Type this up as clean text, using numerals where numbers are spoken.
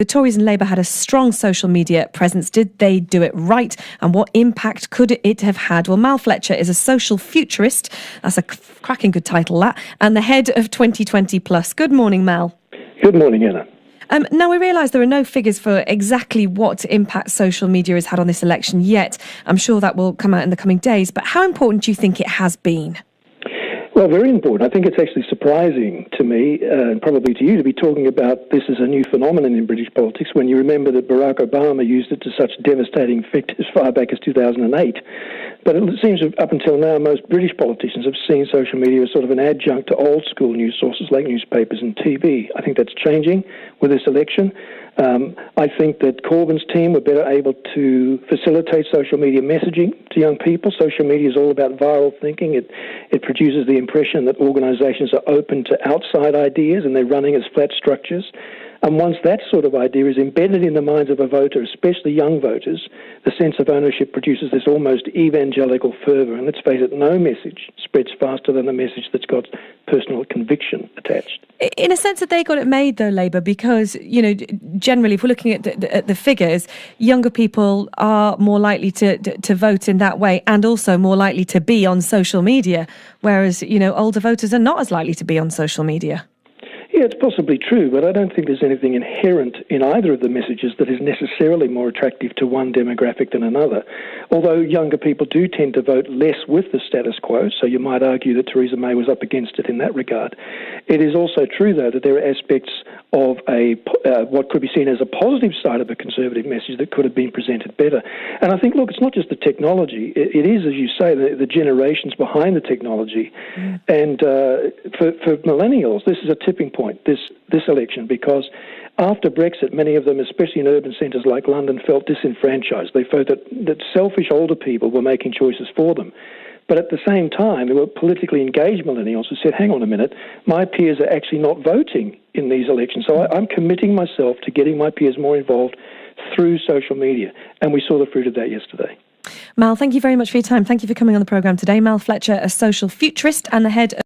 The Tories and Labour had a strong social media presence. Did they do it right? And what impact could it have had? Well, Mal Fletcher is a social futurist. That's a cracking good title, that. And the head of 2020 Plus. Good morning, Mal. Good morning, Anna. Now, we realise there are no figures for exactly what impact social media has had on this election yet. I'm sure that will come out in the coming days. But how important do you think it has been? Well, very important. I think it's actually surprising to me, and probably to you, to be talking about this as a new phenomenon in British politics when you remember that Barack Obama used it to such devastating effect as far back as 2008. But it seems up until now, most British politicians have seen social media as sort of an adjunct to old school news sources like newspapers and TV. I think that's changing with this election. I think that Corbyn's team were better able to facilitate social media messaging to young people. Social media is all about viral thinking. It produces the impression that organisations are open to outside ideas and they're running as flat structures. And once that sort of idea is embedded in the minds of a voter, especially young voters, the sense of ownership produces this almost evangelical fervour. And let's face it, no message spreads faster than the message that's got personal conviction attached. In a sense that they got it made, though, Labour, because, generally, if we're looking at the figures, younger people are more likely to vote in that way and also more likely to be on social media, whereas, older voters are not as likely to be on social media. Yeah, it's possibly true, but I don't think there's anything inherent in either of the messages that is necessarily more attractive to one demographic than another. Although younger people do tend to vote less with the status quo, so you might argue that Theresa May was up against it in that regard. It is also true, though, that there are aspects of what could be seen as a positive side of a Conservative message that could have been presented better. And I think, look, it's not just the technology. It is, as you say, the generations behind the technology. Mm. And for millennials, this is a tipping point, this election, because after Brexit, many of them, especially in urban centres like London, felt disenfranchised. They felt that selfish older people were making choices for them. But at the same time, there were politically engaged millennials who said, hang on a minute, my peers are actually not voting in these elections. So I'm committing myself to getting my peers more involved through social media. And we saw the fruit of that yesterday. Mal, thank you very much for your time. Thank you for coming on the programme today. Mal Fletcher, a social futurist and the head of